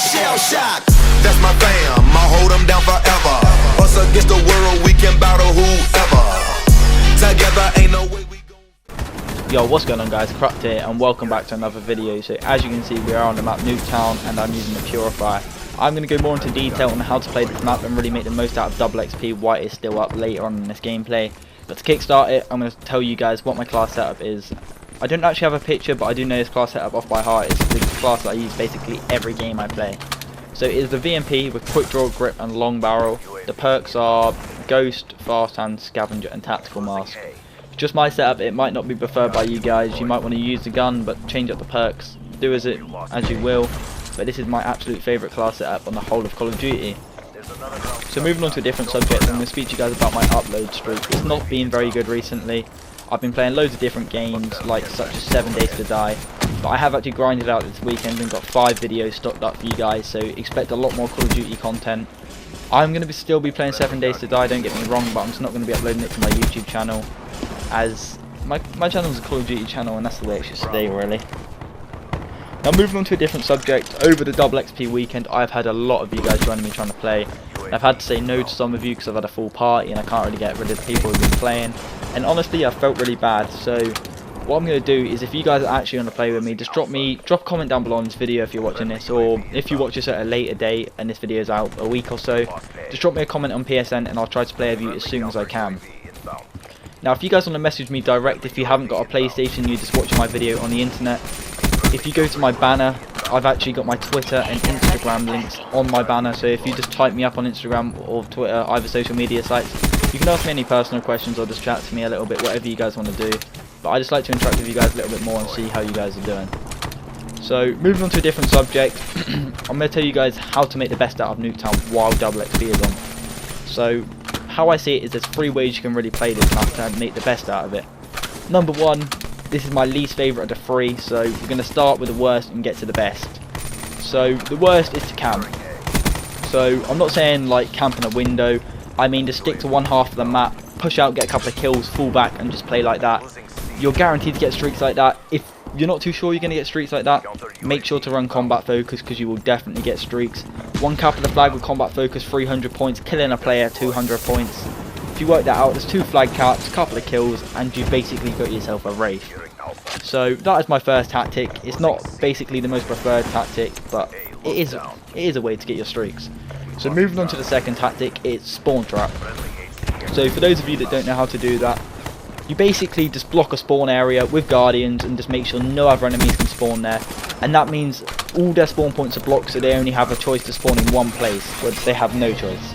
shell shock. That's my fam, I'll hold them down forever. Us against the world, we can battle whoever. Together ain't no way we gon'. Yo, what's going on guys, Krupt here and welcome back to another video. So as you can see, we are on the map Nuketown and I'm using the Purifier. I'm going to go more into detail on how to play this map and really make the most out of double XP while it's still up later on in this gameplay. But to kickstart it, I'm going to tell you guys what my class setup is. I don't actually have a picture, but I do know this class setup off by heart. It's the class that I use basically every game I play. So it is the VMP with quick draw, grip and long barrel. The perks are Ghost, Fast Hand, Scavenger and Tactical Mask. Just my setup, it might not be preferred by you guys. You might want to use the gun but change up the perks. Do as you will. But this is my absolute favourite class setup on the whole of Call of Duty. So moving on to a different subject, I'm going to speak to you guys about my upload streak. It's not been very good recently. I've been playing loads of different games, like such as 7 Days to Die. But I have actually grinded out this weekend and got 5 videos stocked up for you guys, so expect a lot more Call of Duty content. I'm going to still be playing 7 Days to Die, don't get me wrong, but I'm just not going to be uploading it to my YouTube channel, as my channel is a Call of Duty channel and that's the way it should stay really. Now moving on to a different subject, over the double XP weekend I've had a lot of you guys joining me trying to play. I've had to say no to some of you because I've had a full party and I can't really get rid of the people who've been playing, and honestly I felt really bad. So what I'm going to do is, if you guys are actually going to play with me, just drop a comment down below on this video if you're watching this, or if you watch this at a later date and this video is out a week or so, just drop me a comment on PSN and I'll try to play with you as soon as I can. Now if you guys want to message me direct, if you haven't got a PlayStation, you're just watching my video on the internet, if you go to my banner, I've actually got my Twitter and Instagram links on my banner, so if you just type me up on Instagram or Twitter, either social media sites, you can ask me any personal questions or just chat to me a little bit, whatever you guys want to do. But I just like to interact with you guys a little bit more and see how you guys are doing. So moving on to a different subject, I'm going to tell you guys how to make the best out of Nuketown while double XP is on. So how I see it is there's 3 ways you can really play this map to make the best out of it. Number 1, this is my least favourite of the 3, so we're going to start with the worst and get to the best. So the worst is to camp. So I'm not saying like camp in a window, I mean just stick to one half of the map, push out, get a couple of kills, fall back and just play like that. You're guaranteed to get streaks like that. If you're not too sure you're going to get streaks like that, make sure to run combat focus because you will definitely get streaks. One cap of the flag with combat focus, 300 points, killing a player 200 points. If you work that out, there's 2 flag caps, a couple of kills and you've basically got yourself a Wraith. So that is my first tactic. It's not basically the most preferred tactic, but it is a way to get your streaks. So moving on to the second tactic, it's spawn trap. So for those of you that don't know how to do that, you basically just block a spawn area with guardians and just make sure no other enemies can spawn there, and that means all their spawn points are blocked, so they only have a choice to spawn in one place, where they have no choice.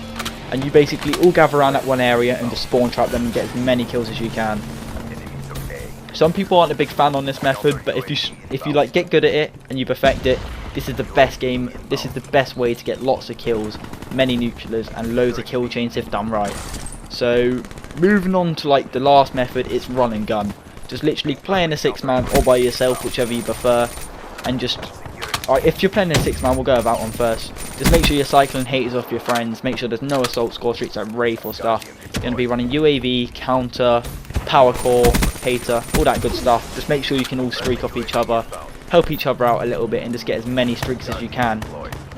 And you basically all gather around that one area and just spawn trap them and get as many kills as you can. Some people aren't a big fan on this method, but if you like get good at it and you perfect it, this is the best game. This is the best way to get lots of kills, many nuclears and loads of kill chains if done right. So moving on to like the last method, it's run and gun. Just literally playing a 6-man or by yourself, whichever you prefer, and just if you're playing a 6-man, we'll go about one first. Just make sure you're cycling haters off your friends, make sure there's no assault score streaks like Wraith or stuff. You're going to be running UAV, counter, power core, hater, all that good stuff. Just make sure you can all streak off each other, help each other out a little bit and just get as many streaks as you can.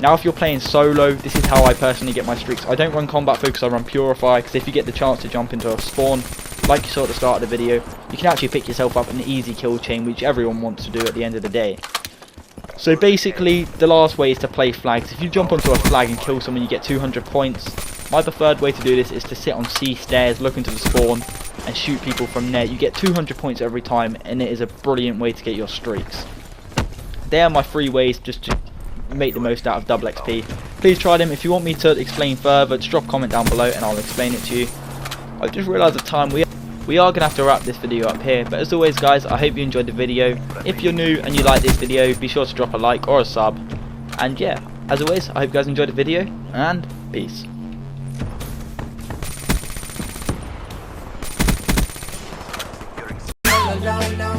Now if you're playing solo, this is how I personally get my streaks. I don't run combat focus, I run Purify, because if you get the chance to jump into a spawn, like you saw at the start of the video, you can actually pick yourself up an easy kill chain, which everyone wants to do at the end of the day. So basically, the last way is to play flags. If you jump onto a flag and kill someone, you get 200 points. My preferred way to do this is to sit on C stairs, look into the spawn, and shoot people from there. You get 200 points every time, and it is a brilliant way to get your streaks. They are my 3 ways just to make the most out of double XP. Please try them. If you want me to explain further, just drop a comment down below and I'll explain it to you. I've just realised the time we are going to have to wrap this video up here, but as always guys, I hope you enjoyed the video. If you're new and you like this video, be sure to drop a like or a sub, and yeah, as always, I hope you guys enjoyed the video, and peace. No,